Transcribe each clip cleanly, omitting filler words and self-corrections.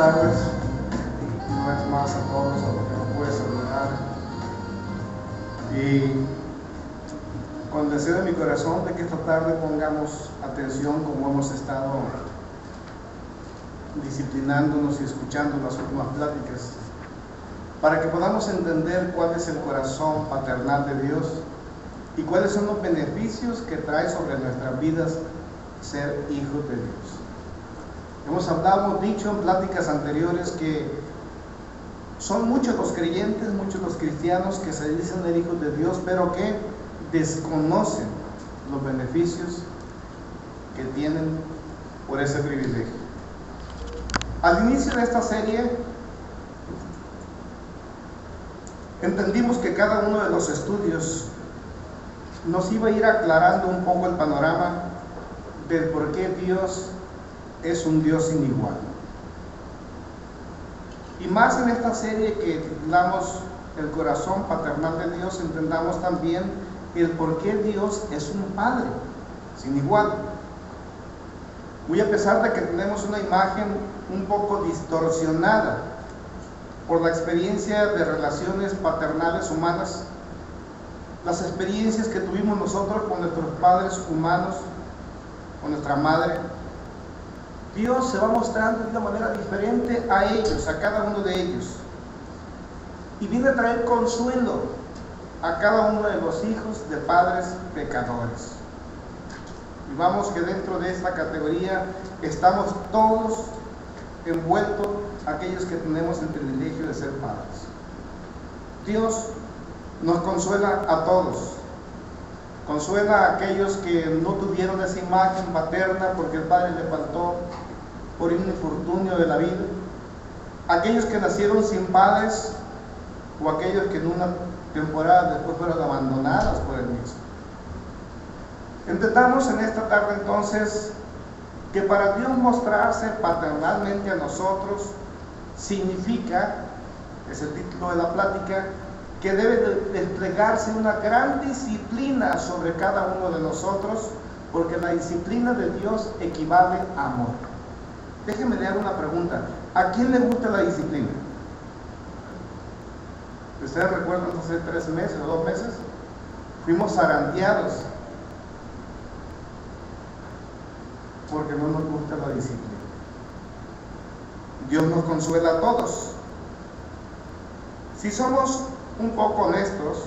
tardes, una vez más a todos, a los que no pude saludar. Y con deseo de mi corazón de que esta tarde pongamos atención como hemos estado disciplinándonos y escuchando las últimas pláticas, para que podamos entender cuál es el corazón paternal de Dios y cuáles son los beneficios que trae sobre nuestras vidas ser hijos de Dios. Hemos dicho en pláticas anteriores que son muchos los creyentes, muchos los cristianos que se dicen ser hijos de Dios, pero que desconocen los beneficios que tienen por ese privilegio. Al inicio de esta serie, entendimos que cada uno de los estudios nos iba a ir aclarando un poco el panorama del por qué Dios es un Dios sin igual. Y más en esta serie que titulamos El corazón paternal de Dios, entendamos también el por qué Dios es un Padre sin igual. Muy a pesar de que tenemos una imagen un poco distorsionada por la experiencia de relaciones paternales humanas, las experiencias que tuvimos nosotros con nuestros padres humanos, con nuestra madre, Dios se va mostrando de una manera diferente a ellos, a cada uno de ellos, y viene a traer consuelo a cada uno de los hijos de padres pecadores. Y vamos que dentro de esta categoría estamos todos envueltos, aquellos que tenemos el privilegio de ser padres. Dios nos consuela a todos. Consuela a aquellos que no tuvieron esa imagen paterna porque el padre le faltó por un infortunio de la vida, aquellos que nacieron sin padres o aquellos que en una temporada después fueron abandonados por el mismo. Entendamos en esta tarde entonces que para Dios mostrarse paternalmente a nosotros significa, es el título de la plática, que debe de desplegarse una gran disciplina sobre cada uno de nosotros, porque la disciplina de Dios equivale a amor. Déjenme leer una pregunta. ¿A quién le gusta la disciplina? ¿Ustedes recuerdan hace 3 meses o 2 meses? Fuimos zarandeados porque no nos gusta la disciplina. Dios nos consuela a todos. Si somos un poco honestos,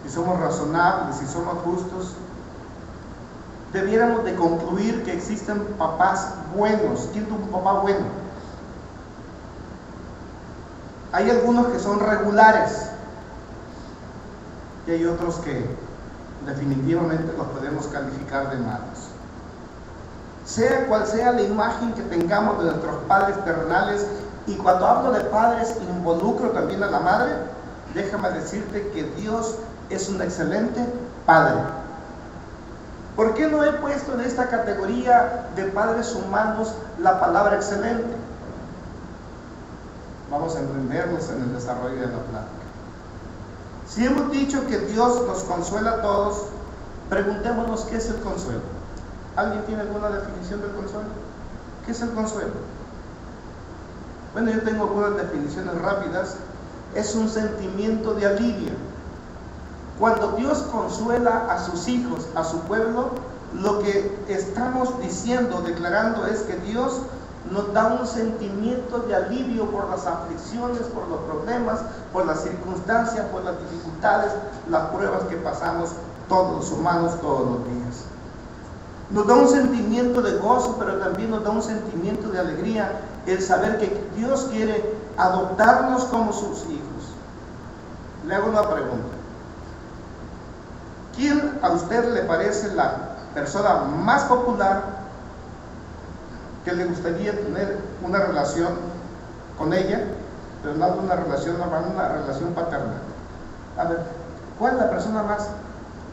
si somos razonables, si somos justos, debiéramos de concluir que existen papás buenos. ¿Quién tuvo un papá bueno? Hay algunos que son regulares y hay otros que definitivamente los podemos calificar de malos. Sea cual sea la imagen que tengamos de nuestros padres terrenales, y cuando hablo de padres involucro también a la madre, déjame decirte que Dios es un excelente padre. ¿Por qué no he puesto en esta categoría de padres humanos la palabra excelente? Vamos a entendernos en el desarrollo de la plática. Si hemos dicho que Dios nos consuela a todos, preguntémonos qué es el consuelo. ¿Alguien tiene alguna definición del consuelo? ¿Qué es el consuelo? Bueno, yo tengo algunas definiciones rápidas. Es un sentimiento de alivio. Cuando Dios consuela a sus hijos, a su pueblo, lo que estamos diciendo, declarando, es que Dios nos da un sentimiento de alivio por las aflicciones, por los problemas, por las circunstancias, por las dificultades, las pruebas que pasamos todos los humanos todos los días. Nos da un sentimiento de gozo, pero también nos da un sentimiento de alegría el saber que Dios quiere adoptarnos como sus hijos. Le hago una pregunta. ¿Quién a usted le parece la persona más popular que le gustaría tener una relación con ella, pero no una relación normal, una relación paternal? A ver, ¿cuál es la persona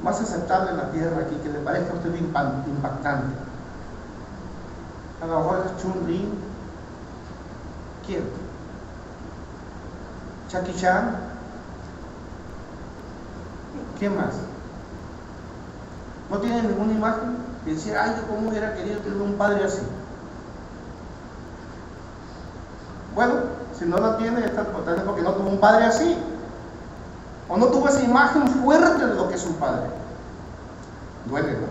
más aceptable en la tierra aquí, que le parezca a usted impactante? A lo mejor es Chun-Li. ¿Quién? Jackie Chan. ¿Quién más? ¿No tiene ninguna imagen? Y decir, ay, yo cómo hubiera querido tener un padre así. Bueno, si no la tiene, está porque no tuvo un padre así. O no tuvo esa imagen fuerte de lo que es un padre. Duele, ¿no?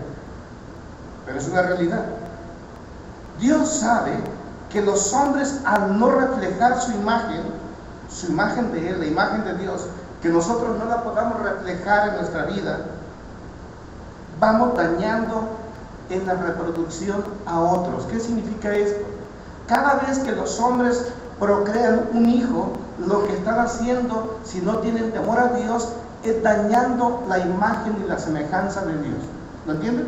Pero es una realidad. Dios sabe que los hombres, al no reflejar su imagen de Él, la imagen de Dios, que nosotros no la podamos reflejar en nuestra vida, vamos dañando en la reproducción a otros. ¿Qué significa esto? Cada vez que los hombres procrean un hijo, lo que están haciendo, si no tienen temor a Dios, es dañando la imagen y la semejanza de Dios. ¿Lo entienden?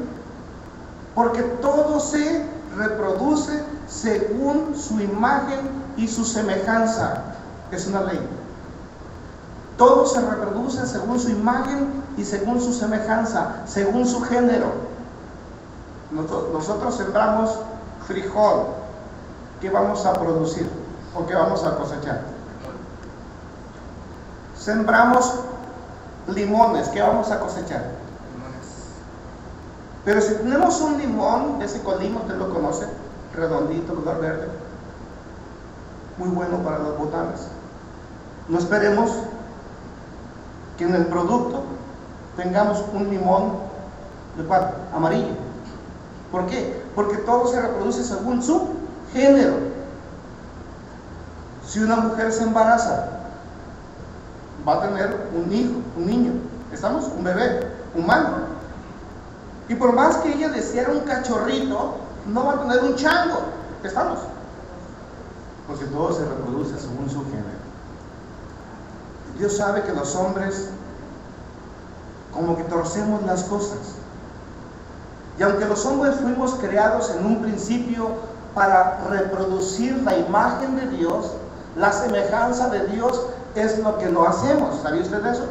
Porque todo se reproduce según su imagen y su semejanza. Es una ley. Todo se reproduce según su imagen y según su semejanza, según su género. Nosotros sembramos frijol. ¿Qué vamos a producir? ¿O qué vamos a cosechar? Sembramos limones. ¿Qué vamos a cosechar? Pero si tenemos un limón, ese colimo, usted lo conoce, redondito, color verde, muy bueno para las botanas. No esperemos que en el producto tengamos un limón de cuál? Amarillo. ¿Por qué? Porque todo se reproduce según su género. Si una mujer se embaraza, va a tener un hijo, un niño, ¿estamos? Un bebé humano. Y por más que ella deseara un cachorrito, no va a tener un chango, ¿estamos? Porque todo se reproduce según su género. Dios sabe que los hombres como que torcemos las cosas. Y aunque los hombres fuimos creados en un principio para reproducir la imagen de Dios, la semejanza de Dios, es lo que no hacemos. ¿Sabía usted de eso?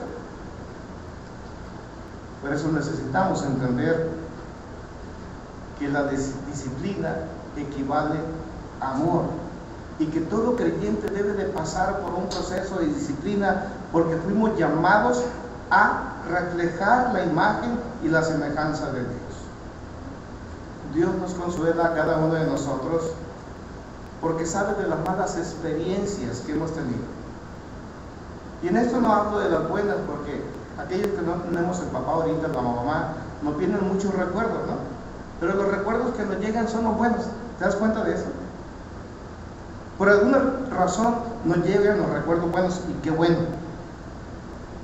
Por eso necesitamos entender que la disciplina equivale a amor y que todo creyente debe de pasar por un proceso de disciplina porque fuimos llamados a reflejar la imagen y la semejanza de Dios. Dios nos consuela a cada uno de nosotros porque sabe de las malas experiencias que hemos tenido. Y en esto no hablo de las buenas porque aquellos que no tenemos el papá ahorita, la mamá, nos vienen muchos recuerdos, ¿no? Pero los recuerdos que nos llegan son los buenos. ¿Te das cuenta de eso? Por alguna razón nos llegan los recuerdos buenos y qué bueno.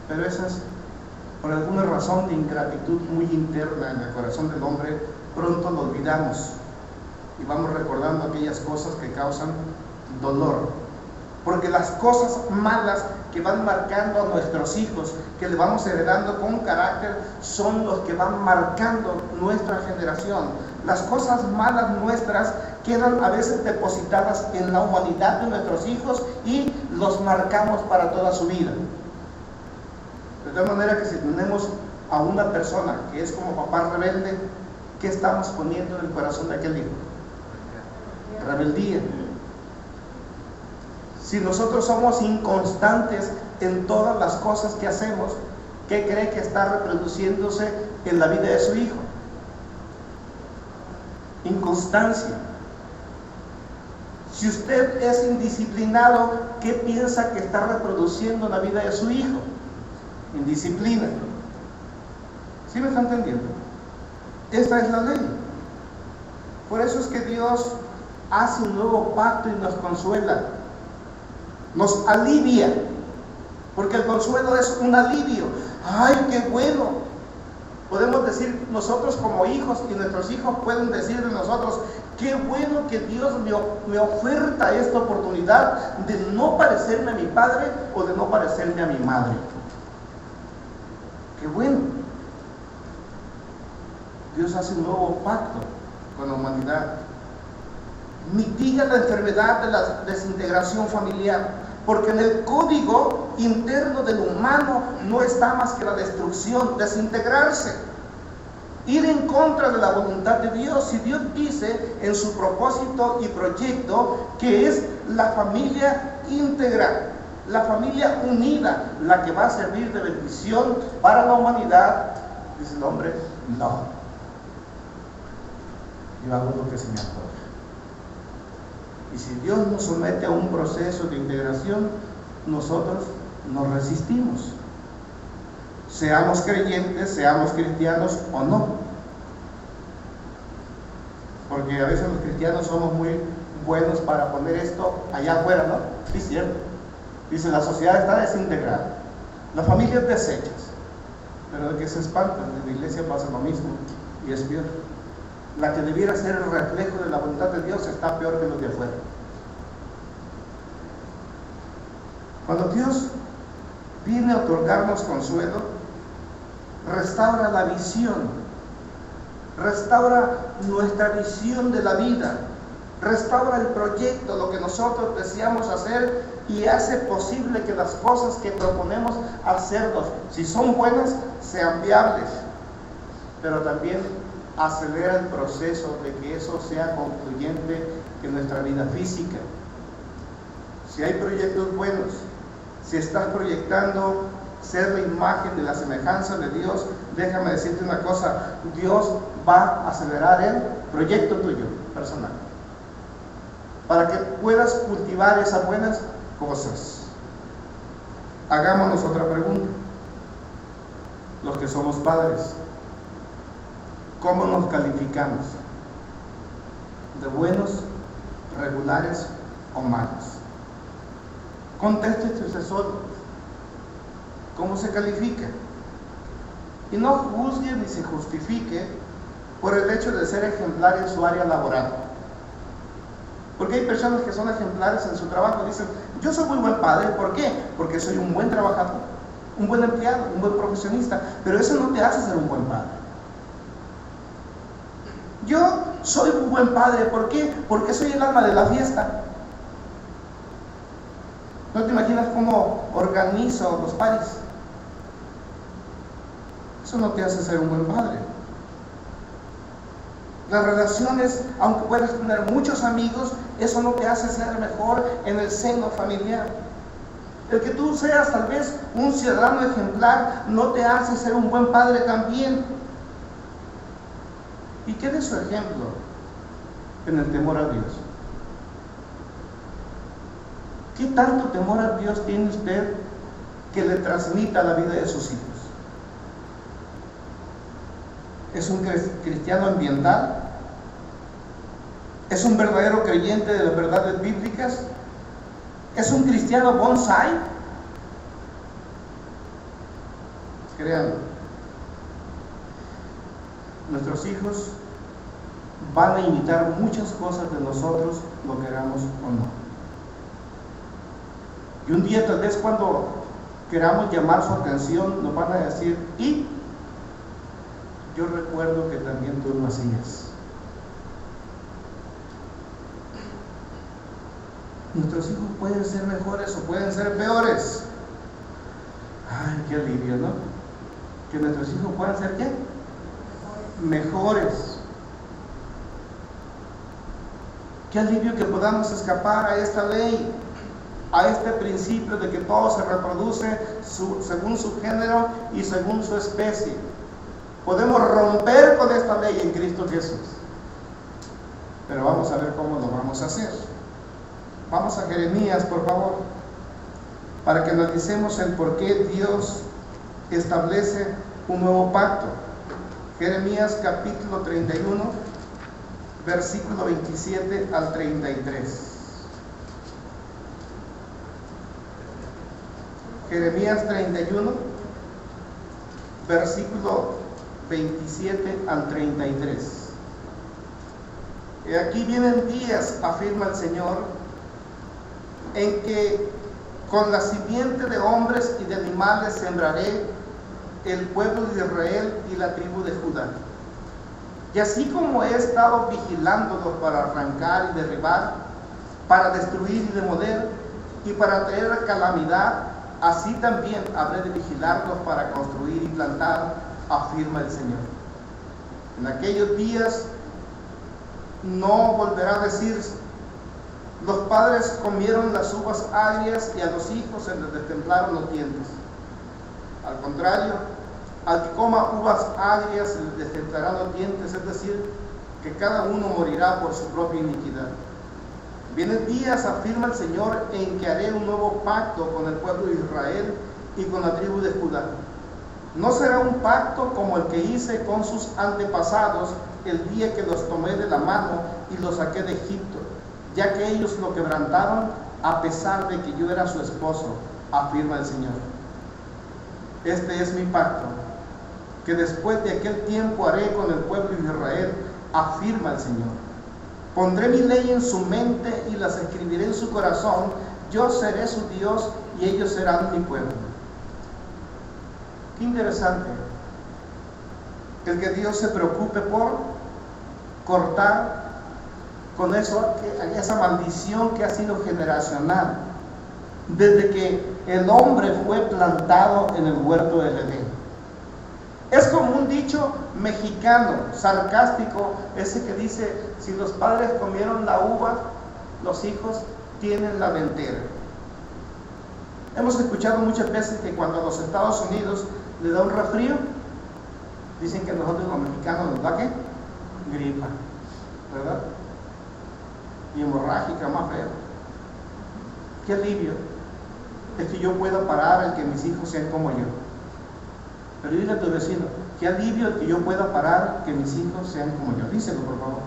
Pero esas, por alguna razón de ingratitud muy interna en el corazón del hombre, pronto lo olvidamos y vamos recordando aquellas cosas que causan dolor. Porque las cosas malas que van marcando a nuestros hijos, que le vamos heredando con carácter, son los que van marcando nuestra generación. Las cosas malas nuestras quedan a veces depositadas en la humanidad de nuestros hijos y los marcamos para toda su vida. De tal manera que si tenemos a una persona que es como papá rebelde, ¿qué estamos poniendo en el corazón de aquel hijo? Rebeldía. Si nosotros somos inconstantes en todas las cosas que hacemos, ¿qué cree que está reproduciéndose en la vida de su hijo? Inconstancia. Si usted es indisciplinado, ¿qué piensa que está reproduciendo en la vida de su hijo? Indisciplina. ¿Sí me está entendiendo? Esta es la ley. Por eso es que Dios hace un nuevo pacto y nos consuela. Nos alivia, porque el consuelo es un alivio. ¡Ay, qué bueno! Podemos decir nosotros como hijos, y nuestros hijos pueden decir de nosotros: qué bueno que Dios me oferta esta oportunidad de no parecerme a mi padre o de no parecerme a mi madre. ¡Qué bueno! Dios hace un nuevo pacto con la humanidad. Mitiga la enfermedad de la desintegración familiar, porque en el código interno del humano no está más que la destrucción, desintegrarse, ir en contra de la voluntad de Dios. Si Dios dice en su propósito y proyecto que es la familia íntegra, la familia unida, la que va a servir de bendición para la humanidad, dice el hombre: no, yo hago lo que se me antoja. Y si Dios nos somete a un proceso de integración, nosotros nos resistimos. Seamos creyentes, seamos cristianos o no. Porque a veces los cristianos somos muy buenos para poner esto allá afuera, ¿no? Sí, es cierto. Dice, la sociedad está desintegrada, las familias deshechas. Pero de que se espantan, en la iglesia pasa lo mismo y es peor. La que debiera ser el reflejo de la voluntad de Dios está peor que los de afuera. Cuando Dios viene a otorgarnos consuelo, restaura la visión, restaura nuestra visión de la vida, restaura el proyecto, lo que nosotros deseamos hacer, y hace posible que las cosas que proponemos hacernos, si son buenas, sean viables, pero también acelera el proceso de que eso sea concluyente en nuestra vida física. Si hay proyectos buenos, si estás proyectando ser la imagen de la semejanza de Dios, déjame decirte una cosa, Dios va a acelerar el proyecto tuyo personal, para que puedas cultivar esas buenas cosas. Hagámonos otra pregunta. Los que somos padres, ¿cómo nos calificamos? ¿De buenos, regulares o malos? Contéstese usted solo. ¿Cómo se califica? Y no juzgue ni se justifique por el hecho de ser ejemplar en su área laboral. Porque hay personas que son ejemplares en su trabajo y dicen, yo soy muy buen padre. ¿Por qué? Porque soy un buen trabajador, un buen empleado, un buen profesionista. Pero eso no te hace ser un buen padre. Yo soy un buen padre. ¿Por qué? Porque soy el alma de la fiesta. ¿No te imaginas cómo organizo los paris? Eso no te hace ser un buen padre. Las relaciones, aunque puedas tener muchos amigos, eso no te hace ser mejor en el seno familiar. El que tú seas tal vez un ciudadano ejemplar no te hace ser un buen padre también. ¿Y qué de su ejemplo en el temor a Dios? ¿Qué tanto temor a Dios tiene usted que le transmita la vida de sus hijos? ¿Es un cristiano ambiental? ¿Es un verdadero creyente de las verdades bíblicas? ¿Es un cristiano bonsai? Créanlo, nuestros hijos van a imitar muchas cosas de nosotros, lo queramos o no. Y un día tal vez cuando queramos llamar su atención nos van a decir, y yo recuerdo que también tú lo hacías. Nuestros hijos pueden ser mejores o pueden ser peores. Ay, qué alivio, ¿no? Que nuestros hijos puedan ser ¿qué? Mejores. Qué alivio que podamos escapar a esta ley, a este principio de que todo se reproduce según su género y según su especie. Podemos romper con esta ley en Cristo Jesús. Pero vamos a ver cómo lo vamos a hacer. Vamos a Jeremías, por favor, para que analicemos el por qué Dios establece un nuevo pacto. Jeremías capítulo 31, versículo 27 al 33. Jeremías 31, versículo 27 al 33. Y aquí vienen días, afirma el Señor, en que con la simiente de hombres y de animales sembraré el pueblo de Israel y la tribu de Judá. Y así como he estado vigilándolos para arrancar y derribar, para destruir y demoler, y para traer calamidad, así también habré de vigilarlos para construir y plantar, afirma el Señor. En aquellos días no volverá a decirse, los padres comieron las uvas agrias y a los hijos se les destemplaron los dientes. Al contrario, al que coma uvas agrias se les destemplarán los dientes, es decir, que cada uno morirá por su propia iniquidad. Vienen días, afirma el Señor, en que haré un nuevo pacto con el pueblo de Israel y con la tribu de Judá. No será un pacto como el que hice con sus antepasados el día que los tomé de la mano y los saqué de Egipto, ya que ellos lo quebrantaron a pesar de que yo era su esposo, afirma el Señor. Este es mi pacto, que después de aquel tiempo haré con el pueblo de Israel, afirma el Señor. Pondré mi ley en su mente y las escribiré en su corazón. Yo seré su Dios y ellos serán mi pueblo. Qué interesante el que Dios se preocupe por cortar con eso, esa maldición que ha sido generacional desde que el hombre fue plantado en el huerto del Edén. Es como un dicho mexicano, sarcástico, ese que dice: si los padres comieron la uva, los hijos tienen la ventera. Hemos escuchado muchas veces que cuando a los Estados Unidos le da un resfrío, dicen que a nosotros los mexicanos nos da ¿qué? Gripa, ¿verdad? Y hemorrágica, más feo. Qué alivio es que yo pueda parar el que mis hijos sean como yo. Pero dile a tu vecino: qué alivio el que yo pueda parar que mis hijos sean como yo. Díselo, por favor.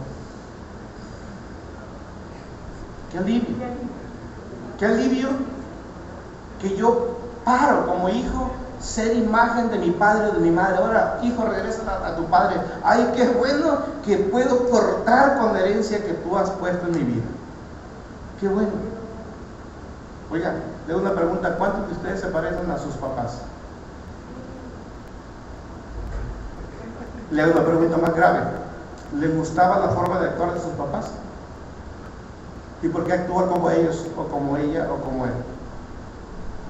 Qué alivio. Qué alivio que yo paro como hijo ser imagen de mi padre o de mi madre. Ahora, hijo, regresa a tu padre. Ay, qué bueno que puedo cortar con la herencia que tú has puesto en mi vida. Qué bueno. Oiga, le doy una pregunta: ¿cuántos de ustedes se parecen a sus papás? Le hago una pregunta más grave: ¿le gustaba la forma de actuar de sus papás? ¿Y por qué actúa como ellos, o como ella, o como él?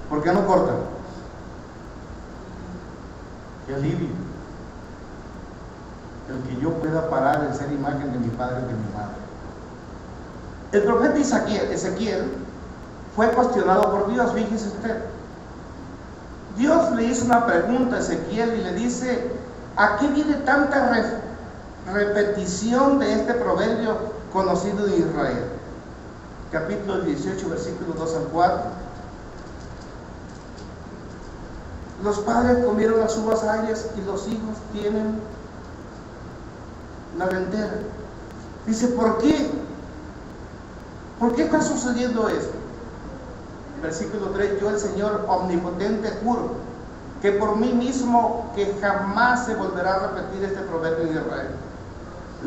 ¿Por qué no cortan? Qué alivio el que yo pueda parar el ser imagen de mi padre y de mi madre. El profeta Ezequiel fue cuestionado por Dios. Fíjese usted, Dios le hizo una pregunta a Ezequiel y le dice: ¿a qué viene tanta repetición de este proverbio conocido de Israel? Capítulo 18, versículos 2 al 4. Los padres comieron las uvas agrias y los hijos tienen la ventera. Dice: ¿por qué? ¿Por qué está sucediendo esto? Versículo 3: yo, el Señor omnipotente, juro que por mí mismo que jamás se volverá a repetir este proverbio en Israel.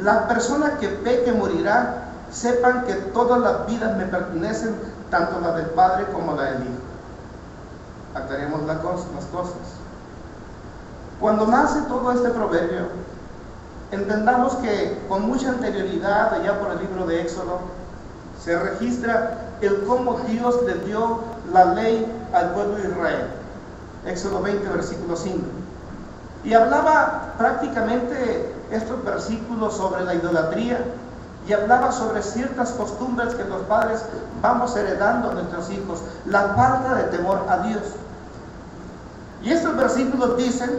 La persona que peque morirá. Sepan que todas las vidas me pertenecen, tanto la del Padre como la del Hijo. Aclaremos las cosas. Cuando nace todo este proverbio, entendamos que con mucha anterioridad, allá por el libro de Éxodo, se registra el cómo Dios le dio la ley al pueblo de Israel. Éxodo 20, versículo 5. Y hablaba prácticamente estos versículos sobre la idolatría, y hablaba sobre ciertas costumbres que los padres vamos heredando a nuestros hijos, la falta de temor a Dios. Y estos versículos dicen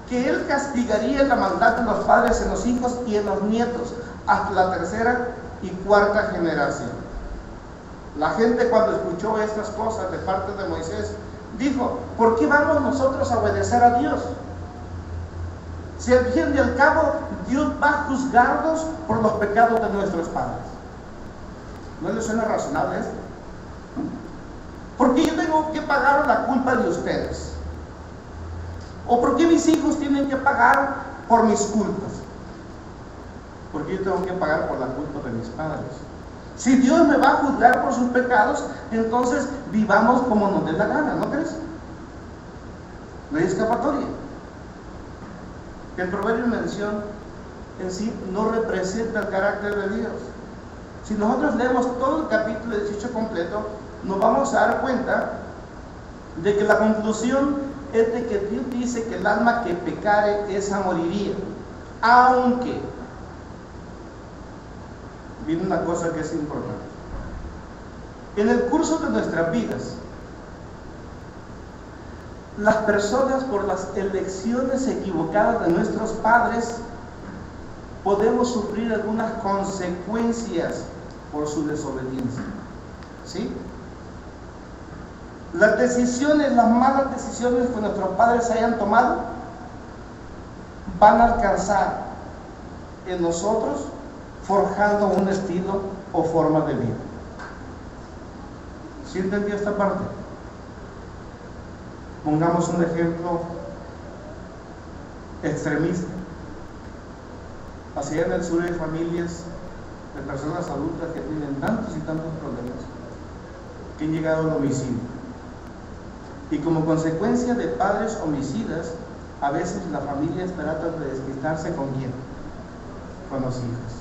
que Él castigaría la maldad de los padres en los hijos y en los nietos hasta la tercera y cuarta generación. La gente, cuando escuchó estas cosas de parte de Moisés, dijo: ¿por qué vamos nosotros a obedecer a Dios? Si al fin y al cabo Dios va a juzgarnos por los pecados de nuestros padres. ¿No les suena razonable esto? ¿Por qué yo tengo que pagar la culpa de ustedes? ¿O por qué mis hijos tienen que pagar por mis culpas? ¿Por qué yo tengo que pagar por la culpa de mis padres? Si Dios me va a juzgar por sus pecados, entonces vivamos como nos dé la gana, ¿no crees? No hay escapatoria. El proverbio mención en sí no representa el carácter de Dios. Si nosotros leemos todo el capítulo 18 completo, nos vamos a dar cuenta de que la conclusión es de que Dios dice que el alma que pecare, esa moriría. Aunque, viene una cosa que es importante. En el curso de nuestras vidas, las personas, por las elecciones equivocadas de nuestros padres, podemos sufrir algunas consecuencias por su desobediencia. ¿Sí? Las decisiones, las malas decisiones que nuestros padres hayan tomado, van a alcanzar en nosotros forjando un estilo o forma de vida. ¿Sí entendió esta parte? Pongamos un ejemplo extremista. Hacia en el sur hay familias de personas adultas que tienen tantos y tantos problemas que han llegado al homicidio. Y como consecuencia de padres homicidas, a veces las familias tratan de desquitarse ¿con quién? Con los hijos.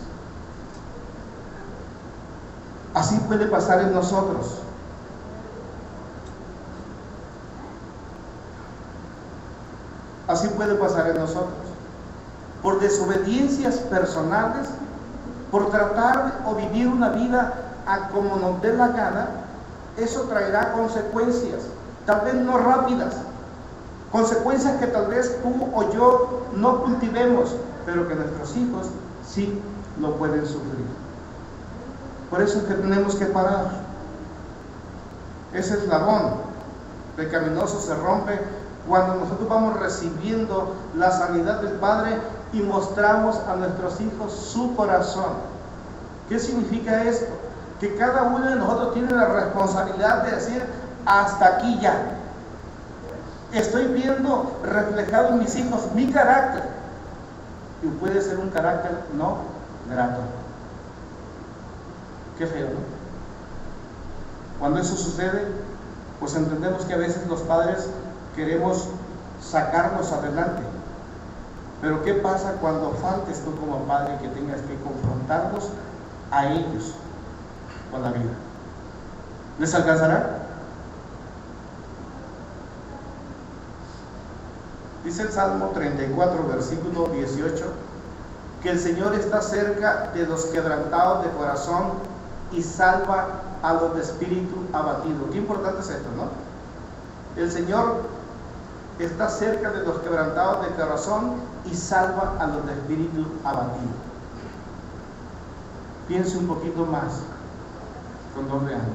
Así puede pasar en nosotros. Así puede pasar en nosotros. Por desobediencias personales, por tratar o vivir una vida a como nos dé la gana, eso traerá consecuencias, tal vez no rápidas, consecuencias que tal vez tú o yo no cultivemos, pero que nuestros hijos sí lo pueden sufrir. Por eso es que tenemos que parar. Ese eslabón pecaminoso se rompe cuando nosotros vamos recibiendo la sanidad del Padre y mostramos a nuestros hijos su corazón. ¿Qué significa esto? Que cada uno de nosotros tiene la responsabilidad de decir: hasta aquí ya. Estoy viendo reflejado en mis hijos mi carácter, y puede ser un carácter no grato. Qué feo, ¿no? Cuando eso sucede, pues entendemos que a veces los padres queremos sacarlos adelante. Pero ¿qué pasa cuando faltes tú como padre que tengas que confrontarlos a ellos con la vida? ¿Les alcanzará? Dice el Salmo 34, versículo 18, que el Señor está cerca de los quebrantados de corazón y salva a los de espíritu abatido. Qué importante es esto, ¿no? El Señor está cerca de los quebrantados de corazón y salva a los de espíritu abatido. Piense un poquito más con doble ánimo.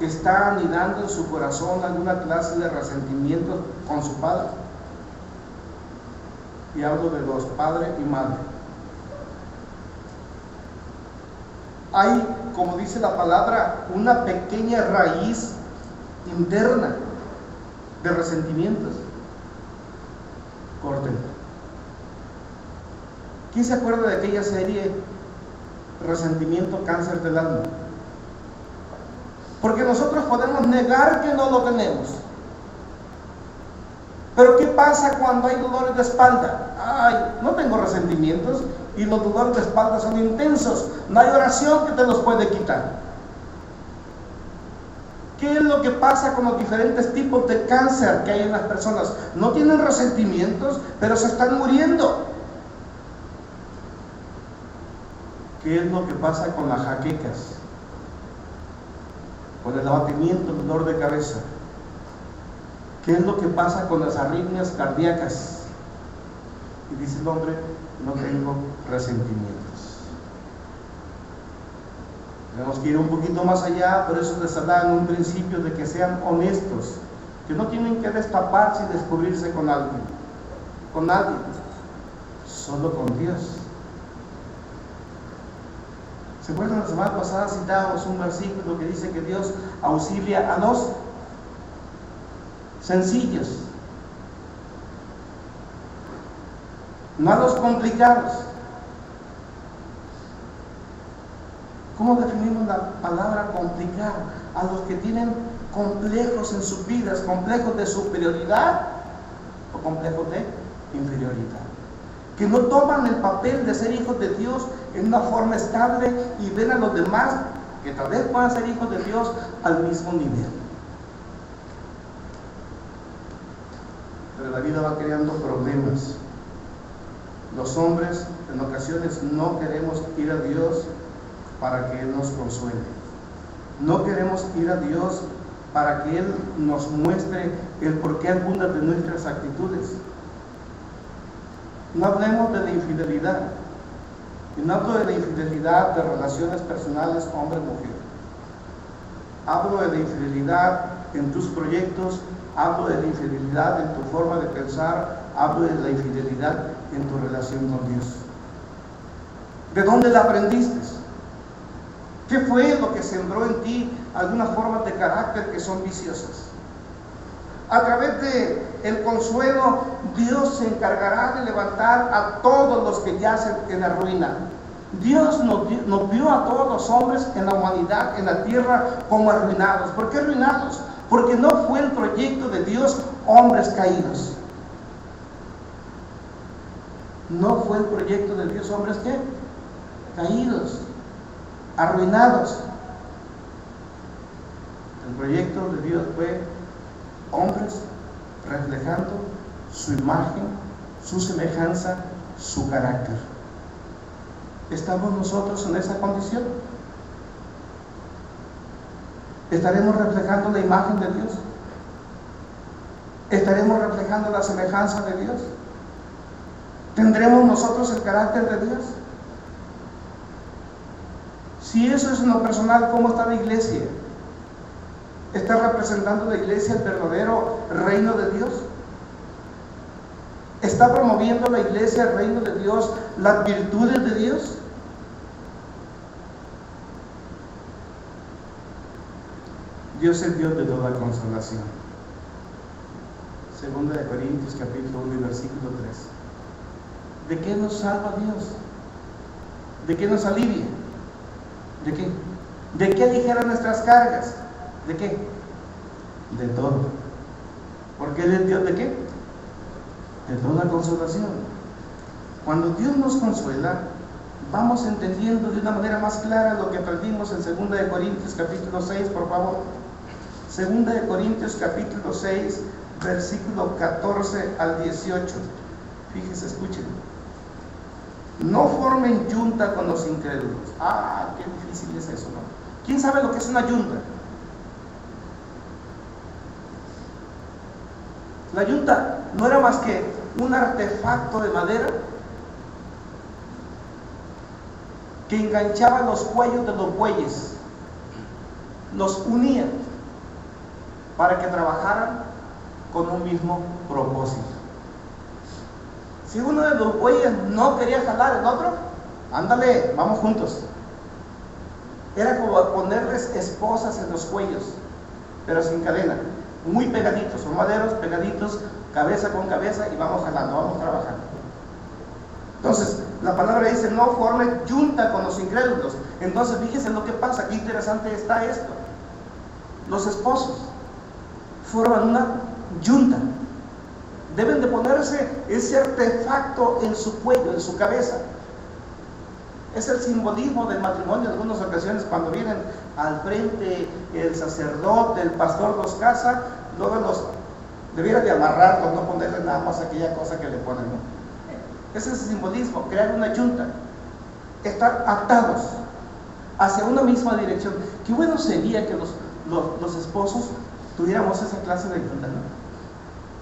¿Está anidando en su corazón alguna clase de resentimiento con su padre? Y hablo de los padres y madres. Hay, como dice la palabra, una pequeña raíz interna de resentimientos. Córtenla. ¿Quién se acuerda de aquella serie Resentimiento, cáncer del alma? Porque nosotros podemos negar que no lo tenemos. Pero ¿qué pasa cuando hay dolores de espalda? Ay, no tengo resentimientos y los dolores de espalda son intensos. No hay oración que te los puede quitar. ¿Qué es lo que pasa con los diferentes tipos de cáncer que hay en las personas? No tienen resentimientos, pero se están muriendo. ¿Qué es lo que pasa con las jaquecas? Con el abatimiento, el dolor de cabeza. ¿Qué es lo que pasa con las arritmias cardíacas? Y dice el hombre: no tengo resentimientos. Tenemos que ir un poquito más allá, por eso les hablaba en un principio de que sean honestos, que no tienen que destaparse y descubrirse con alguien, con nadie, solo con Dios. ¿Se acuerdan? La semana pasada citábamos un versículo que dice que Dios auxilia a los sencillos, no a los complicados. ¿Cómo definimos la palabra complicado? A los que tienen complejos en sus vidas, complejos de superioridad o complejos de inferioridad, que no toman el papel de ser hijos de Dios en una forma estable y ven a los demás que tal vez puedan ser hijos de Dios al mismo nivel. Pero la vida va creando problemas. Los hombres en ocasiones no queremos ir a Dios para que Él nos consuele. No queremos ir a Dios para que Él nos muestre el porqué algunas de nuestras actitudes. No hablemos de la infidelidad, Y no hablo de la infidelidad de relaciones personales hombre-mujer. Hablo de la infidelidad en tus proyectos, hablo de la infidelidad en tu forma de pensar, hablo de la infidelidad en tu relación con Dios. ¿De dónde la aprendiste? ¿Qué fue lo que sembró en ti algunas formas de carácter que son viciosas? A través de el consuelo, Dios se encargará de levantar a todos los que yacen en la ruina. Dios nos vio a todos los hombres en la humanidad, en la tierra, como arruinados. ¿Por qué arruinados? Porque no fue el proyecto de Dios hombres caídos. No fue el proyecto de Dios hombres ¿qué? Caídos, arruinados. El proyecto de Dios fue hombres reflejando su imagen, su semejanza, su carácter. ¿Estamos nosotros en esa condición? ¿Estaremos reflejando la imagen de Dios? ¿Estaremos reflejando la semejanza de Dios? ¿Tendremos nosotros el carácter de Dios? Si eso es en lo personal, ¿cómo está la iglesia? ¿Está representando la iglesia el verdadero reino de Dios? ¿Está promoviendo la iglesia el reino de Dios, las virtudes de Dios? Dios es Dios de toda consolación. Segunda de Corintios capítulo 1 y versículo 3. ¿De qué nos salva Dios? ¿De qué nos alivia? ¿De qué? ¿De qué aligera nuestras cargas? ¿De qué? De todo. ¿Porque Él es Dios de qué? De toda consolación. Cuando Dios nos consuela, vamos entendiendo de una manera más clara lo que aprendimos en 2 de Corintios capítulo 6, por favor. 2 de Corintios capítulo 6, versículo 14 al 18. Fíjese, escuchen. No formen yunta con los incrédulos. Ah, qué difícil es eso, ¿no? ¿Quién sabe lo que es una yunta? La yunta no era más que un artefacto de madera que enganchaba los cuellos de los bueyes, los unía para que trabajaran con un mismo propósito. Si uno de los bueyes no quería jalar el otro, ándale, vamos juntos. Era como ponerles esposas en los cuellos, pero sin cadena, muy pegaditos, son maderos pegaditos, cabeza con cabeza, y vamos jalando, vamos trabajando. Entonces, la palabra dice, no formen yunta con los incrédulos. Entonces, fíjense lo que pasa, qué interesante está esto. Los esposos forman una yunta. Deben de ponerse ese artefacto en su cuello, en su cabeza. Es el simbolismo del matrimonio. En algunas ocasiones, cuando vienen al frente el sacerdote, el pastor los casa, luego los debiera de amarrarlos, no ponerle nada más aquella cosa que le ponen, ¿no? Ese es el simbolismo, crear una yunta, estar atados hacia una misma dirección. Qué bueno sería que los esposos tuviéramos esa clase de yunta, ¿no?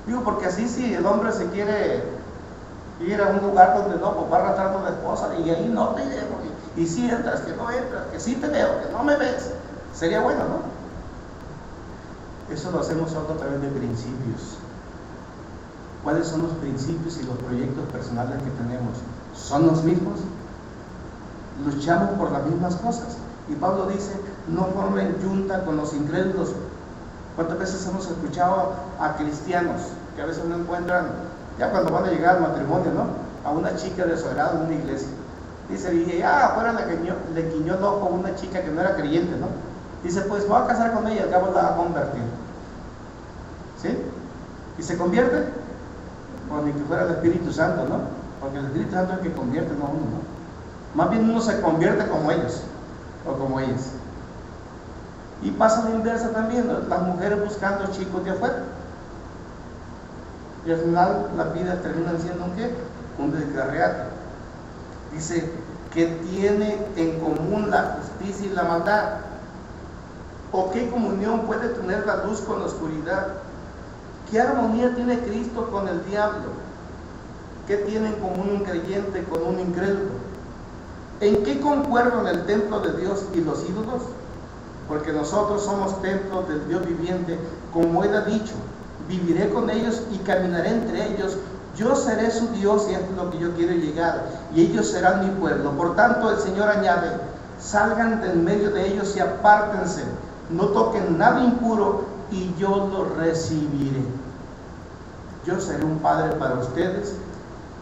Digo, porque así si el hombre se quiere ir a un lugar donde no, pues va arrastrando a la esposa y ahí no te llevo, y si entras, que no entras, que sí te veo, que no me ves, sería bueno, ¿no? Eso lo hacemos nosotros a través de principios. ¿Cuáles son los principios y los proyectos personales que tenemos? ¿Son los mismos? Luchamos por las mismas cosas. Y Pablo dice, no formen yunta con los incrédulos. ¿Cuántas veces hemos escuchado a cristianos que a veces no encuentran, ya cuando van a llegar al matrimonio, ¿no?, a una chica de su agrado en una iglesia? Dice, y afuera le guiñó el ojo a una chica que no era creyente, ¿no? Dice, pues voy a casar con ella y al cabo la va a convertir. ¿Sí? ¿Y se convierte? Pues ni que fuera el Espíritu Santo, ¿no? Porque el Espíritu Santo es el que convierte, no uno, ¿no? Más bien uno se convierte como ellos o como ellas. Y pasa la inversa también, ¿no? Las mujeres buscando chicos de afuera. Y al final las vidas terminan siendo ¿un qué? Un descarriate. Dice que tiene en común la justicia y la maldad. ¿O qué comunión puede tener la luz con la oscuridad? ¿Qué armonía tiene Cristo con el diablo? ¿Qué tiene en común un creyente con un incrédulo? ¿En qué concuerdan el templo de Dios y los ídolos? Porque nosotros somos templos del Dios viviente, como Él ha dicho, viviré con ellos y caminaré entre ellos, yo seré su Dios, y esto es lo que yo quiero llegar, y ellos serán mi pueblo. Por tanto, el Señor añade, salgan del medio de ellos y apártense, no toquen nada impuro, y yo los recibiré. Yo seré un padre para ustedes,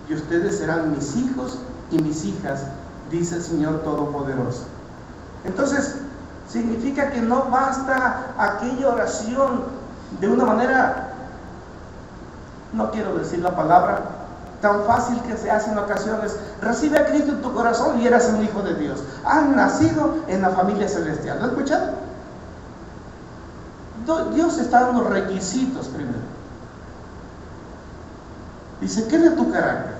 y ustedes serán mis hijos y mis hijas, dice el Señor Todopoderoso. Entonces, significa que no basta aquella oración de una manera, no quiero decir la palabra, tan fácil que se hace en ocasiones. Recibe a Cristo en tu corazón y eres un hijo de Dios. Has nacido en la familia celestial. ¿Lo has escuchado? Dios está dando requisitos primero. Dice, ¿qué es de tu carácter?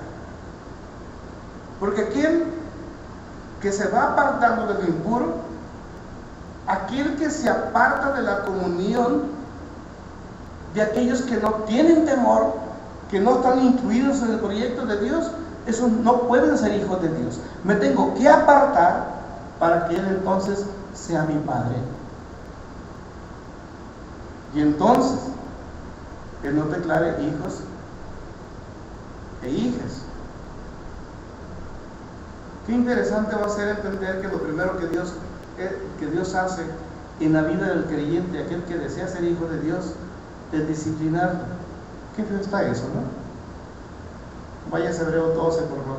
Porque aquel que se va apartando de lo impuro, aquel que se aparta de la comunión de aquellos que no tienen temor, que no están incluidos en el proyecto de Dios, esos no pueden ser hijos de Dios. Me tengo que apartar para que Él entonces sea mi Padre. Y entonces, Él nos declare hijos e hijas. Qué interesante va a ser entender que lo primero que Dios hace en la vida del creyente, aquel que desea ser hijo de Dios, es disciplinarlo. Qué feo está eso, ¿no? Vayas a Hebreos 12, por favor.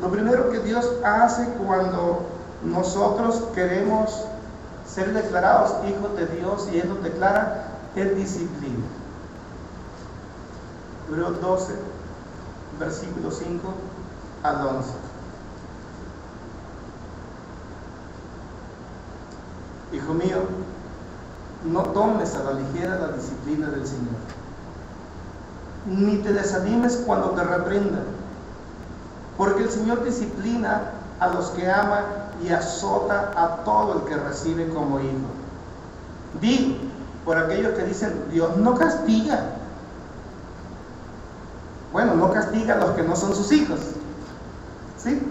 Lo primero que Dios hace cuando nosotros queremos ser declarados hijos de Dios y Él nos declara, es disciplina. Hebreos 12, versículo 5 al 11. Hijo mío, no tomes a la ligera la disciplina del Señor, ni te desanimes cuando te reprendan, porque el Señor disciplina a los que ama y azota a todo el que recibe como hijo. Digo, por aquellos que dicen, Dios no castiga. Bueno, no castiga a los que no son sus hijos, ¿sí?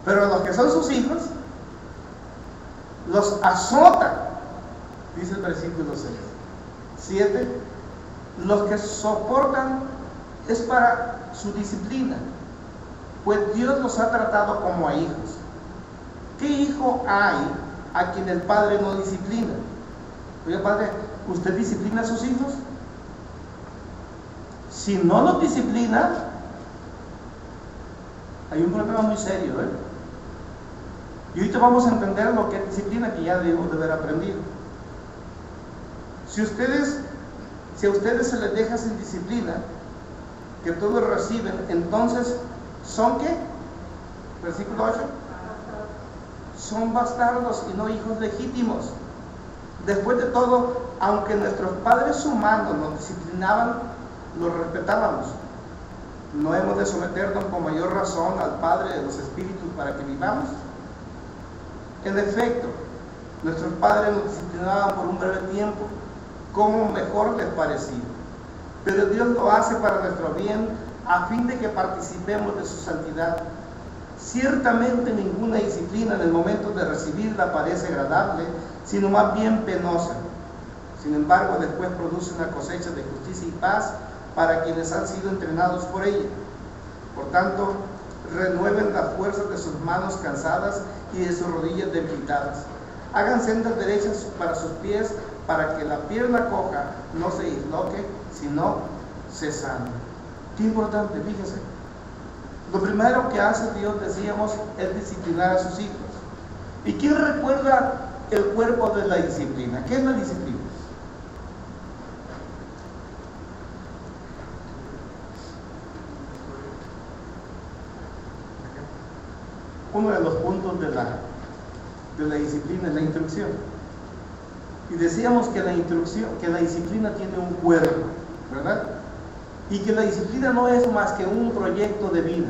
Pero a los que son sus hijos, los azota. Dice el versículo 6. 7. Los que soportan es para su disciplina, pues Dios los ha tratado como a hijos. ¿Qué hijo hay a quien el padre no disciplina? Oye, padre, ¿usted disciplina a sus hijos? Si no los disciplina, hay un problema muy serio, Y ahorita vamos a entender lo que es disciplina, que ya debemos de haber aprendido. Si a ustedes se les deja sin disciplina, que todos reciben, entonces, ¿son qué? Versículo 8. Son bastardos y no hijos legítimos. Después de todo, aunque nuestros padres humanos nos disciplinaban, los respetábamos. ¿No hemos de someternos con mayor razón al Padre de los Espíritus para que vivamos? En efecto, nuestros padres nos disciplinaban por un breve tiempo, como mejor les parecía. Pero Dios lo hace para nuestro bien, a fin de que participemos de su santidad. Ciertamente ninguna disciplina en el momento de recibirla parece agradable, sino más bien penosa. Sin embargo, después produce una cosecha de justicia y paz para quienes han sido entrenados por ella. Por tanto, renueven las fuerzas de sus manos cansadas y de sus rodillas debilitadas. Hagan sendas derechas para sus pies, para que la pierna coja no se disloque, sino se sane. Qué importante, fíjese. Lo primero que hace Dios, decíamos, es disciplinar a sus hijos. ¿Y quién recuerda el cuerpo de la disciplina? ¿Qué es la disciplina? Uno de los puntos de la disciplina es la instrucción. Y decíamos que la disciplina tiene un cuerpo, ¿verdad? Y que la disciplina no es más que un proyecto de vida.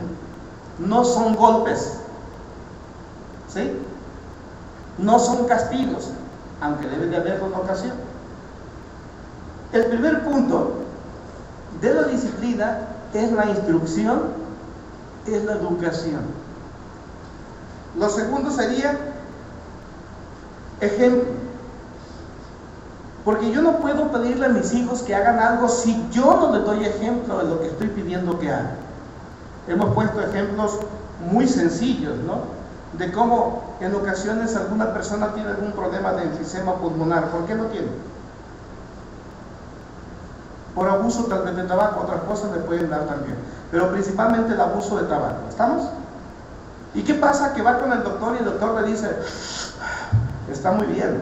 No son golpes, ¿sí? No son castigos, aunque debe de haberlo en ocasión. El primer punto de la disciplina es la instrucción, es la educación. Lo segundo sería ejemplo. Porque yo no puedo pedirle a mis hijos que hagan algo si yo no les doy ejemplo de lo que estoy pidiendo que hagan. Hemos puesto ejemplos muy sencillos, ¿no? De cómo en ocasiones alguna persona tiene algún problema de enfisema pulmonar. ¿Por qué lo tiene? Por abuso tal vez de tabaco, otras cosas le pueden dar también. Pero principalmente el abuso de tabaco. ¿Estamos? ¿Y qué pasa? Que va con el doctor y el doctor le dice, está muy bien,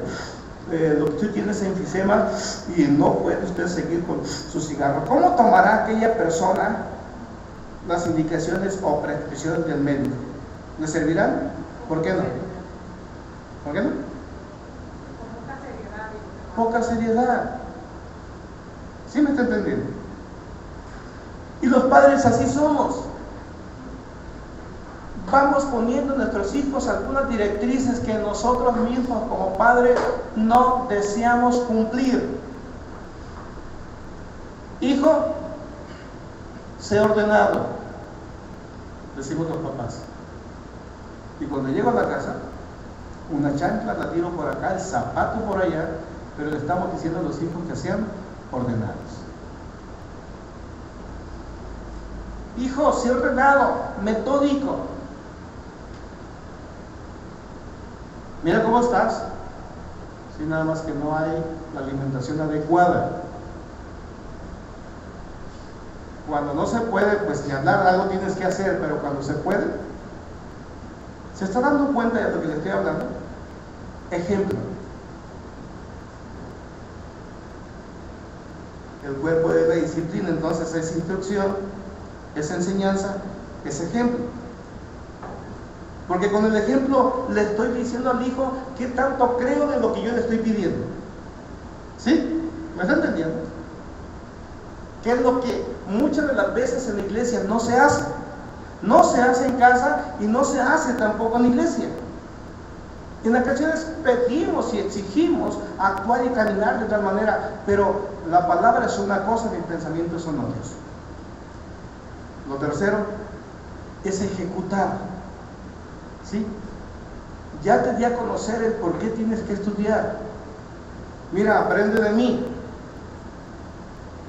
lo que usted tiene es enfisema y no puede usted seguir con su cigarro. ¿Cómo tomará aquella persona las indicaciones o prescripciones del médico? ¿Le servirán? ¿Por qué no? ¿Por qué no? Poca seriedad. ¿Sí me está entendiendo? Y los padres así somos. Vamos poniendo a nuestros hijos algunas directrices que nosotros mismos como padres no deseamos cumplir. Hijo, sé ordenado, decimos los papás. Y cuando llego a la casa, una chancla la tiro por acá, el zapato por allá, pero le estamos diciendo a los hijos que sean ordenados. Hijo, sé ordenado, metódico. Mira cómo estás. Sí, nada más que no hay la alimentación adecuada. Cuando no se puede, pues ni hablar, algo tienes que hacer, pero cuando se puede, ¿se está dando cuenta de lo que le estoy hablando? Ejemplo. El cuerpo de la disciplina, entonces es instrucción, es enseñanza, es ejemplo. Porque con el ejemplo le estoy diciendo al hijo qué tanto creo de lo que yo le estoy pidiendo. ¿Sí? ¿Me está entendiendo? ¿Qué es lo que muchas de las veces en la iglesia no se hace? No se hace en casa y no se hace tampoco en la iglesia. En ocasiones pedimos y exigimos actuar y caminar de tal manera, pero la palabra es una cosa y mis pensamientos son otros. Lo tercero es ejecutar. ¿Sí? Ya te di a conocer el por qué tienes que estudiar. Mira, aprende de mí.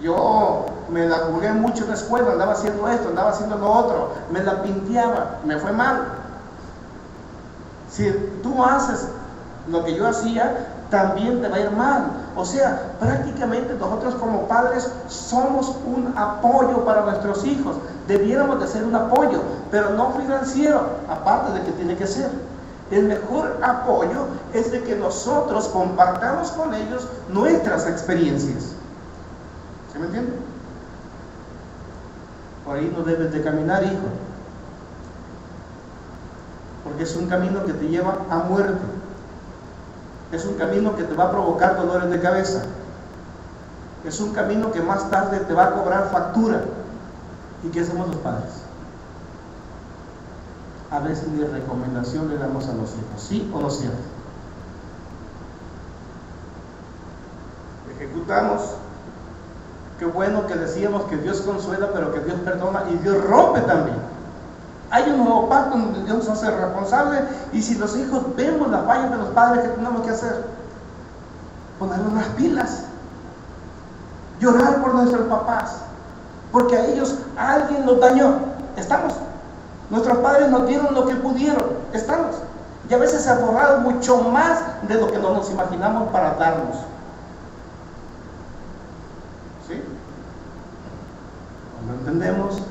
Yo me la jugué mucho en la escuela, andaba haciendo esto, andaba haciendo lo otro, me la pinteaba, me fue mal. Si tú haces lo que yo hacía, también te va a ir mal. O sea, prácticamente nosotros como padres somos un apoyo para nuestros hijos. Debiéramos de ser un apoyo, pero no financiero, aparte de que tiene que ser. El mejor apoyo es de que nosotros compartamos con ellos nuestras experiencias. ¿Sí me entienden? Por ahí no debes de caminar, hijo, porque es un camino que te lleva a muerte. Es un camino que te va a provocar dolores de cabeza. Es un camino que más tarde te va a cobrar factura. ¿Y qué hacemos los padres? A veces ni recomendación le damos a los hijos, ¿sí o no cierto? Ejecutamos. Qué bueno que decíamos que Dios consuela, pero que Dios perdona y Dios rompe también. Hay un nuevo pacto donde Dios nos hace responsable, y si los hijos vemos las fallas de los padres, ¿qué tenemos que hacer? Ponernos las pilas, llorar por nuestros papás, porque a ellos alguien los dañó. ¿Estamos? Nuestros padres no dieron lo que pudieron. ¿Estamos? Y a veces se ha borrado mucho más de lo que no nos imaginamos para darnos. ¿Sí? Cuando entendemos,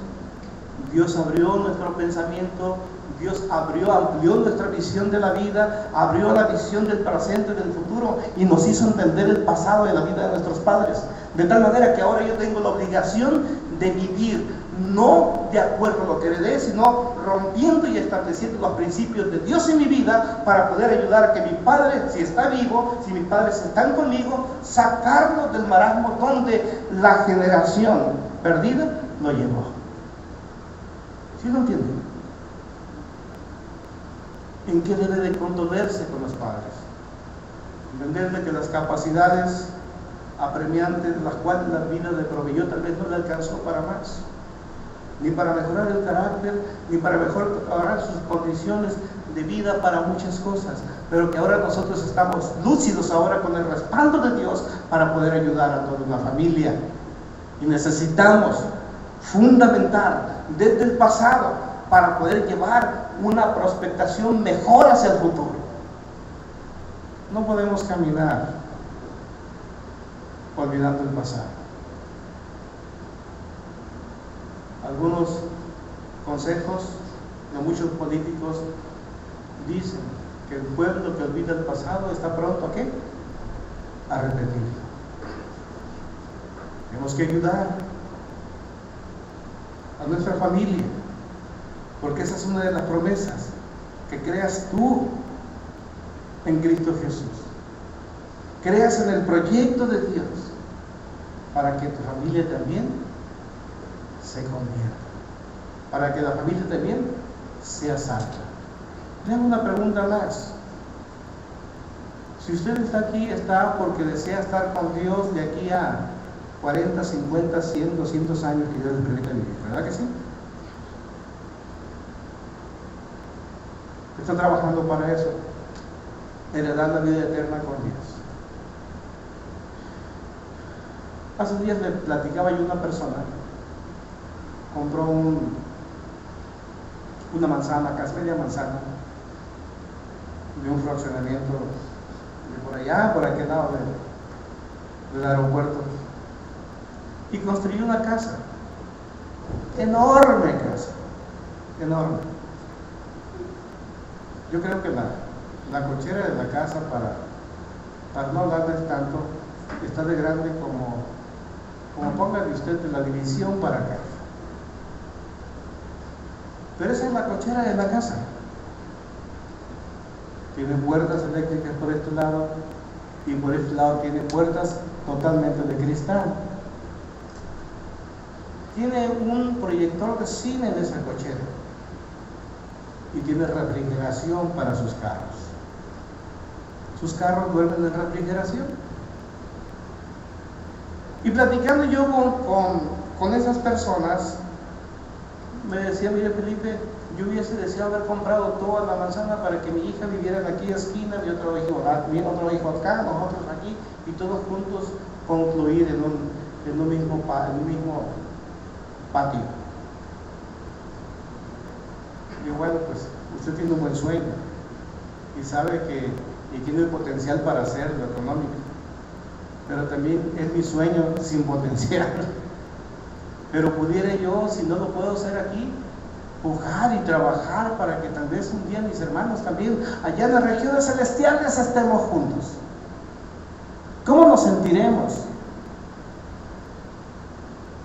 Dios abrió nuestro pensamiento, Dios amplió nuestra visión de la vida, abrió la visión del presente, del futuro, y nos hizo entender el pasado de la vida de nuestros padres. De tal manera que ahora yo tengo la obligación de vivir, no de acuerdo a lo que heredé, sino rompiendo y estableciendo los principios de Dios en mi vida, para poder ayudar a que mi padre, si está vivo, si mis padres están conmigo, sacarlos del marasmo donde la generación perdida lo llevó. ¿Sí lo entienden? ¿En qué debe de condolerse con los padres? Entenderle que las capacidades apremiantes, las cuales la vida le proveyó, tal vez no le alcanzó para más, ni para mejorar el carácter, ni para mejorar sus condiciones condiciones de vida para muchas cosas, pero que ahora nosotros estamos lúcidos ahora con el respaldo de Dios para poder ayudar a toda una familia. Y necesitamos fundamentar desde el pasado para poder llevar una prospectación mejor hacia el futuro. No podemos caminar olvidando el pasado. Algunos consejos de muchos políticos dicen que el pueblo que olvida el pasado está pronto ¿a qué? A repetirlo. Tenemos que ayudar a nuestra familia, porque esa es una de las promesas, que creas tú en Cristo Jesús, creas en el proyecto de Dios, para que tu familia también se convierta, para que la familia también sea salva. Tengo una pregunta más. Si usted está aquí, está porque desea estar con Dios de aquí a 40, 50, 100, 200 años que Dios le permita vivir, ¿verdad que sí? Está trabajando para eso, heredar la vida eterna con Dios. Hace días le platicaba yo a una persona, compró una manzana, casi media manzana, de un fraccionamiento de por allá, por aquel lado del aeropuerto, y construyó una casa, enorme casa, enorme. Yo creo que la cochera de la casa, para no hablarles tanto, está de grande como póngale usted de la división para acá. Pero esa es la cochera de la casa. Tiene puertas eléctricas por este lado y por este lado tiene puertas totalmente de cristal. Tiene un proyector de cine en esa cochera y tiene refrigeración para sus carros. Sus carros duermen en refrigeración. Y platicando yo con esas personas, me decía, mire Felipe, yo hubiese deseado haber comprado toda la manzana para que mi hija viviera en aquella esquina, mi otro hijo acá, nosotros aquí, y todos juntos concluir en un mismo patio. Y bueno, pues usted tiene un buen sueño y sabe que tiene el potencial para hacerlo económico, pero también es mi sueño sin potencial. Pero pudiera yo, si no lo puedo hacer aquí, pujar y trabajar para que tal vez un día mis hermanos también allá en las regiones celestiales estemos juntos. ¿Cómo nos sentiremos?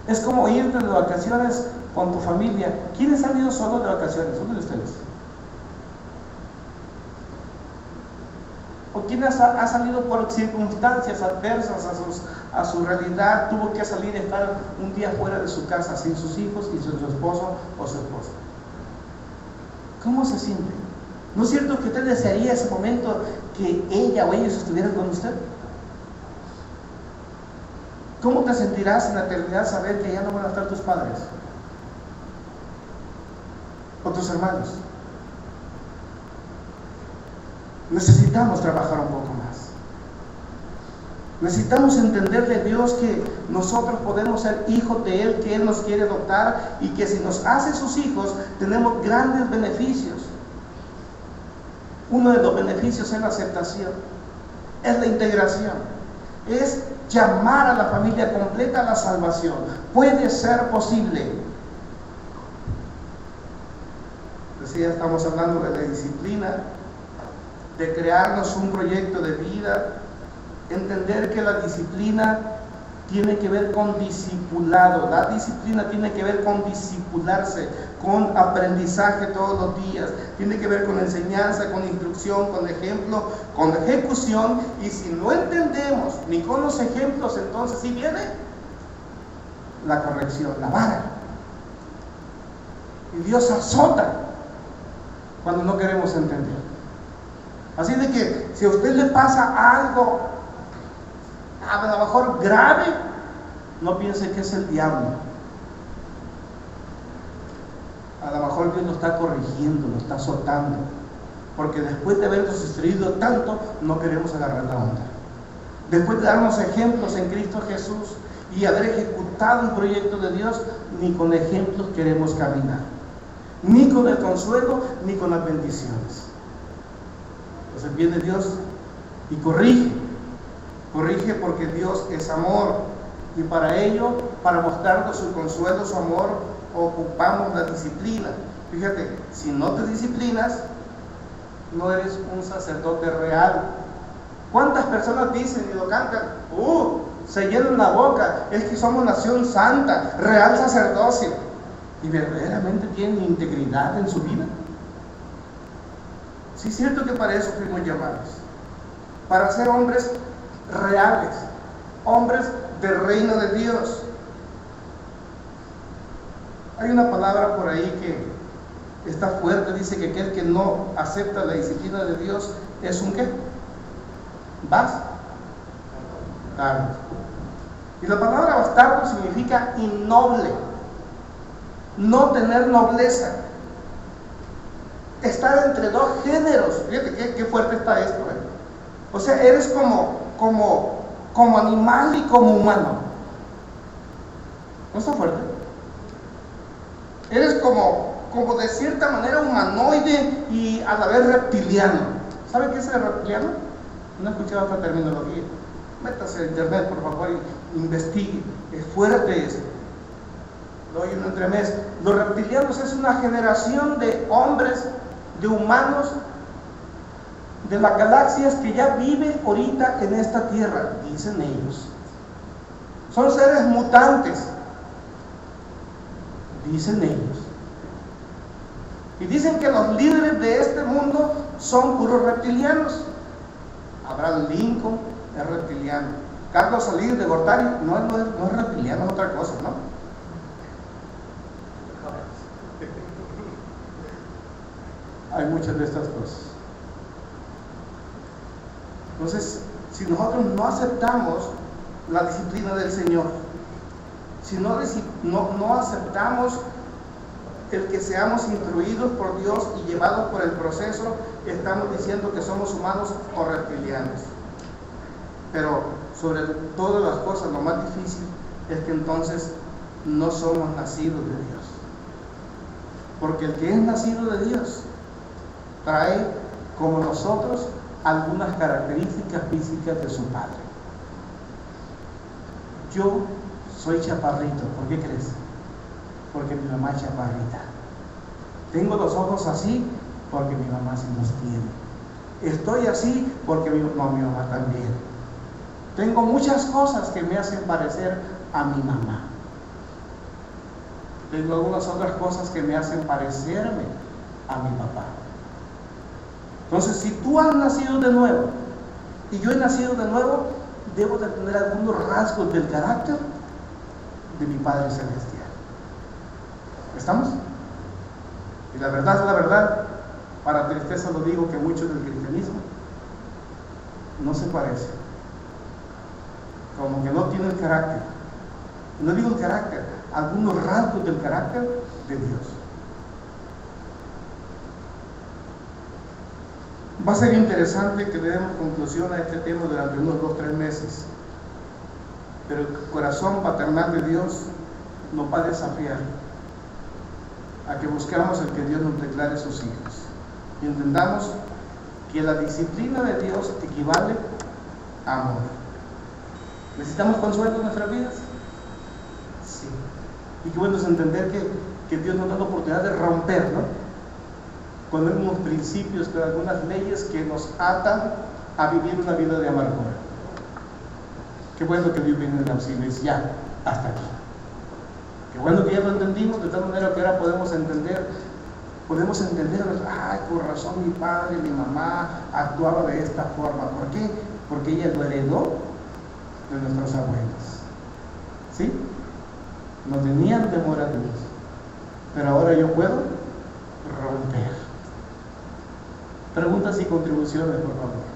Es como irte de vacaciones con tu familia. ¿Quiénes han ido solos de vacaciones? ¿Uno de ustedes? ¿O quién ha salido por circunstancias adversas a su realidad? Tuvo que salir y estar un día fuera de su casa sin sus hijos y sin su esposo o su esposa. ¿Cómo se siente? ¿No es cierto que usted desearía ese momento que ella o ellos estuvieran con usted? ¿Cómo te sentirás en la eternidad saber que ya no van a estar tus padres o tus hermanos? Necesitamos trabajar un poco más. Necesitamos entender de Dios que nosotros podemos ser hijos de Él, que Él nos quiere adoptar y que si nos hace sus hijos tenemos grandes beneficios. Uno de los beneficios es la aceptación, es la integración, es llamar a la familia completa a la salvación. Puede ser posible. Decía, estamos hablando de la disciplina, de crearnos un proyecto de vida, entender que la disciplina tiene que ver con discipulado, la disciplina tiene que ver con discipularse, con aprendizaje todos los días, tiene que ver con enseñanza, con instrucción, con ejemplo, con ejecución, y si no entendemos ni con los ejemplos, entonces sí viene la corrección, la vara, y Dios azota cuando no queremos entender. Así de que si a usted le pasa algo a lo mejor grave, no piense que es el diablo. A lo mejor mejor Dios lo está corrigiendo, lo está azotando, porque después de habernos instruido tanto, no queremos agarrar la onda. Después de darnos ejemplos en Cristo Jesús y haber ejecutado un proyecto de Dios, ni con ejemplos queremos caminar, ni con el consuelo, ni con las bendiciones. Entonces viene Dios y corrige porque Dios es amor, y para ello, para mostrarnos su consuelo, su amor, ocupamos la disciplina. Fíjate, si no te disciplinas, no eres un sacerdote real. ¿Cuántas personas dicen y lo cantan? Se llenan la boca, es que somos nación santa, real sacerdocio, y verdaderamente tienen integridad en su vida. Sí es cierto que para eso fuimos llamados, para ser hombres reales, hombres del reino de Dios. Hay una palabra por ahí que está fuerte, dice que aquel que no acepta la disciplina de Dios es un ¿qué? Bastardo. Y la palabra bastardo significa innoble, no tener nobleza, estar entre dos géneros. Fíjate qué fuerte está esto, ¿eh? O sea, eres como animal y como humano. ¿No está fuerte? Eres como de cierta manera humanoide y a la vez reptiliano. ¿Sabe qué es el reptiliano? No he escuchado esta terminología. Métase a internet, por favor, y investigue. Es fuerte eso. Lo oye uno entre mes. Los reptilianos es una generación de hombres, de humanos, de las galaxias que ya viven ahorita en esta tierra, dicen ellos. Son seres mutantes, dicen ellos. Y dicen que los líderes de este mundo son puros reptilianos. Abraham Lincoln es reptiliano. Carlos Salinas de Gortari no es reptiliano, es otra cosa, ¿no? Hay muchas de estas cosas. Entonces, si nosotros no aceptamos la disciplina del Señor, si no aceptamos el que seamos instruidos por Dios y llevados por el proceso, estamos diciendo que somos humanos o reptilianos. Pero sobre todas las cosas, lo más difícil es que entonces no somos nacidos de Dios. Porque el que es nacido de Dios trae, como nosotros, algunas características físicas de su padre. Yo soy chaparrito. ¿Por qué crees? Porque mi mamá es chaparrita. Tengo los ojos así porque mi mamá sí los tiene. Estoy así porque mi mamá también. Tengo muchas cosas que me hacen parecer a mi mamá. Tengo algunas otras cosas que me hacen parecerme a mi papá. Entonces, si tú has nacido de nuevo y yo he nacido de nuevo, debo de tener algunos rasgos del carácter de mi Padre Celestial. ¿Estamos? Y la verdad, para tristeza lo digo, que mucho del cristianismo no se parece. Como que no tiene el carácter. No digo el carácter, algunos rasgos del carácter de Dios. Va a ser interesante que le demos conclusión a este tema durante unos 2-3 meses. Pero el corazón paternal de Dios nos va a desafiar a que buscamos el que Dios nos declare sus hijos. Y entendamos que la disciplina de Dios equivale a amor. ¿Necesitamos consuelo en nuestras vidas? Sí. Y qué bueno es entender que Dios nos da la oportunidad de romper, ¿no? Con algunos principios, con algunas leyes que nos atan a vivir una vida de amargura. Qué bueno que Dios viene en auxilio y dice, ya, hasta aquí. Qué bueno que ya lo entendimos, de tal manera que ahora podemos entender, ay, por razón mi padre, mi mamá actuaba de esta forma. ¿Por qué? Porque ella lo heredó de nuestros abuelos. ¿Sí? No tenían temor a Dios. Pero ahora yo puedo romper. Preguntas y contribuciones, por favor.